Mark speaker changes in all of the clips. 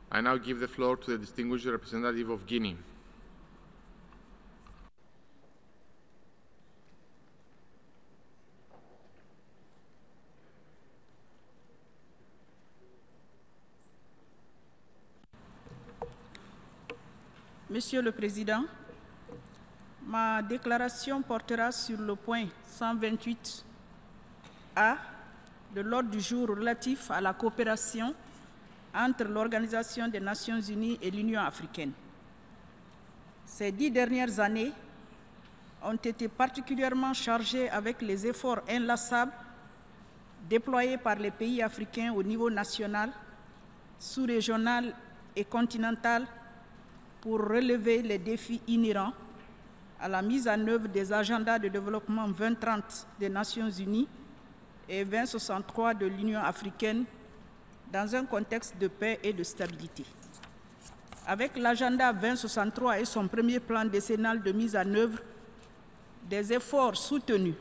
Speaker 1: I now give the floor to the distinguished representative of Guinea.
Speaker 2: Monsieur le Président, ma déclaration portera sur le point 128A de l'ordre du jour relatif à la coopération entre l'Organisation des Nations Unies et l'Union africaine. Ces 10 dernières années ont été particulièrement chargées avec les efforts inlassables déployés par les pays africains au niveau national, sous-régional et continental pour relever les défis inhérents à la mise en œuvre des agendas de développement 2030 des Nations Unies et 2063 de l'Union africaine dans un contexte de paix et de stabilité. Avec l'agenda 2063 et son premier plan décennal de mise en œuvre, des efforts soutenus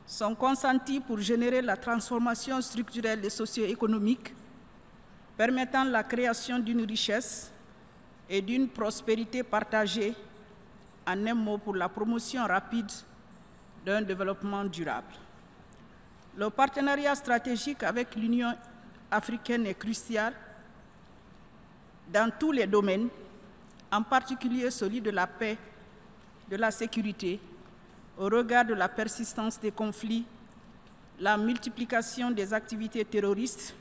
Speaker 2: sont consentis pour générer la transformation structurelle et socio-économique permettant la création d'une richesse et d'une prospérité partagée, en un mot pour la promotion rapide d'un développement durable. Le partenariat stratégique avec l'Union africaine est crucial dans tous les domaines, en particulier celui de la paix, de la sécurité, au regard de la persistance des conflits, la multiplication des activités terroristes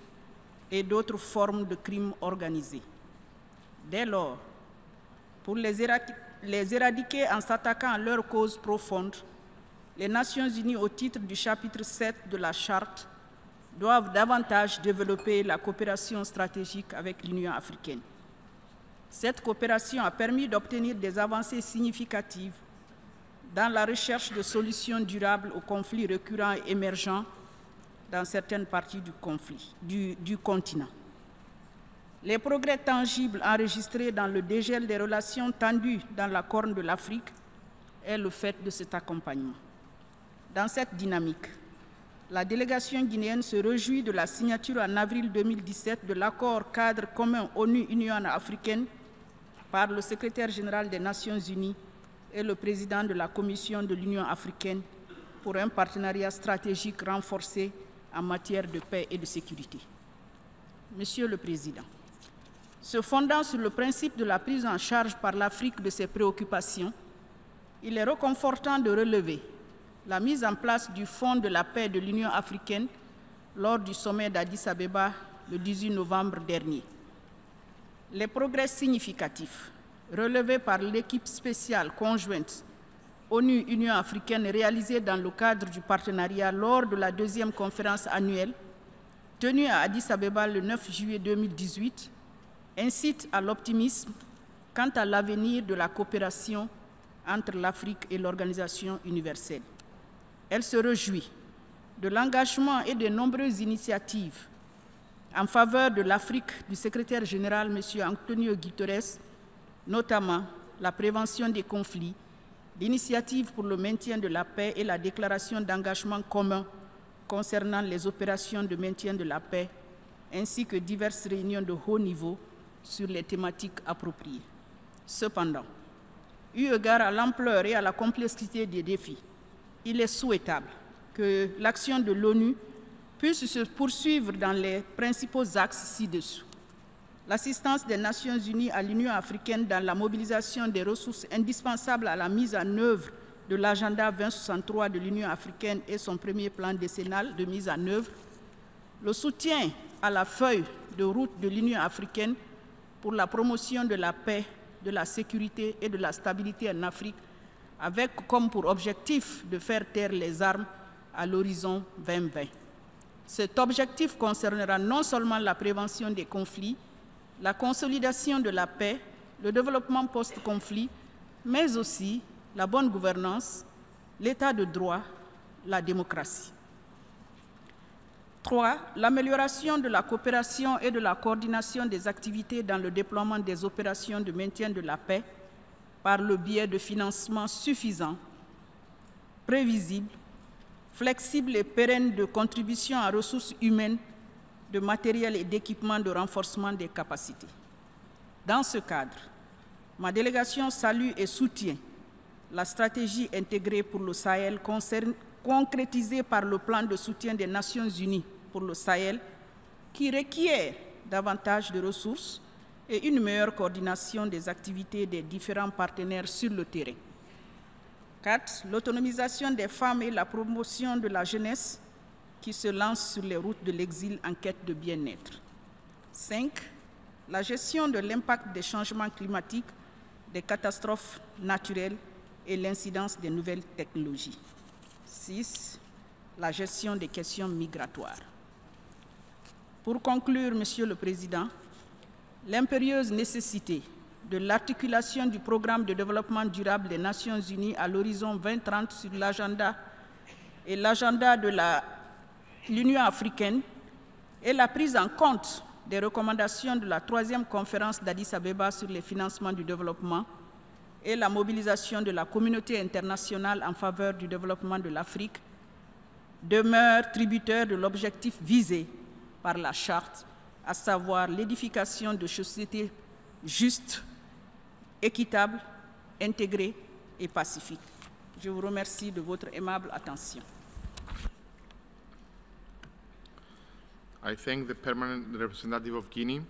Speaker 2: et d'autres formes de crimes organisés. Dès lors, pour les éradiquer en s'attaquant à leurs causes profondes, les Nations Unies, au titre du chapitre 7 de la Charte, doivent davantage développer la coopération stratégique avec l'Union africaine. Cette coopération a permis d'obtenir des avancées significatives dans la recherche de solutions durables aux conflits récurrents et émergents dans certaines parties du continent. Les progrès tangibles enregistrés dans le dégel des relations tendues dans la Corne de l'Afrique est le fait de cet accompagnement. Dans cette dynamique, la délégation guinéenne se réjouit de la signature en avril 2017 de l'accord cadre commun ONU-Union africaine par le secrétaire général des Nations Unies et le président de la Commission de l'Union africaine pour un partenariat stratégique renforcé en matière de paix et de sécurité. Monsieur le Président, se fondant sur le principe de la prise en charge par l'Afrique de ses préoccupations, il est réconfortant de relever la mise en place du Fonds de la paix de l'Union africaine lors du sommet d'Addis Abeba le 18 novembre dernier. Les progrès significatifs relevés par l'équipe spéciale conjointe ONU-Union africaine réalisée dans le cadre du partenariat lors de la deuxième conférence annuelle tenue à Addis Abeba le 9 juillet 2018 incite à l'optimisme quant à l'avenir de la coopération entre l'Afrique et l'organisation universelle. Elle se réjouit de l'engagement et de nombreuses initiatives en faveur de l'Afrique du secrétaire général M. Antonio Guterres, notamment la prévention des conflits, l'initiative pour le maintien de la paix et la déclaration d'engagement commun concernant les opérations de maintien de la paix, ainsi que diverses réunions de haut niveau sur les thématiques appropriées. Cependant, eu égard à l'ampleur et à la complexité des défis, il est souhaitable que l'action de l'ONU puisse se poursuivre dans les principaux axes ci-dessous. L'assistance des Nations Unies à l'Union africaine dans la mobilisation des ressources indispensables à la mise en œuvre de l'agenda 2063 de l'Union africaine et son premier plan décennal de mise en œuvre, le soutien à la feuille de route de l'Union africaine pour la promotion de la paix, de la sécurité et de la stabilité en Afrique, avec comme pour objectif de faire taire les armes à l'horizon 2020. Cet objectif concernera non seulement la prévention des conflits, la consolidation de la paix, le développement post-conflit, mais aussi la bonne gouvernance, l'état de droit, la démocratie. 3. L'amélioration de la coopération et de la coordination des activités dans le déploiement des opérations de maintien de la paix par le biais de financements suffisants, prévisibles, flexibles et pérennes de contributions en ressources humaines, de matériel et d'équipement de renforcement des capacités. Dans ce cadre, ma délégation salue et soutient la stratégie intégrée pour le Sahel concrétisée par le plan de soutien des Nations Unies pour le Sahel, qui requiert davantage de ressources et une meilleure coordination des activités des différents partenaires sur le terrain. 4. L'autonomisation des femmes et la promotion de la jeunesse qui se lance sur les routes de l'exil en quête de bien-être. 5. La gestion de l'impact des changements climatiques, des catastrophes naturelles et l'incidence des nouvelles technologies. 6. La gestion des questions migratoires. Pour conclure, Monsieur le Président, l'impérieuse nécessité de l'articulation du programme de développement durable des Nations Unies à l'horizon 2030 sur l'agenda et l'agenda de l'Union africaine et la prise en compte des recommandations de la 3e conférence d'Addis Abeba sur les financements du développement et la mobilisation de la communauté internationale en faveur du développement de l'Afrique demeurent tributaires de l'objectif visé par la Charte, à savoir l'édification de sociétés justes, équitables, intégrées et pacifiques. Je vous remercie de votre aimable attention.
Speaker 1: I thank the permanent representative of Guinea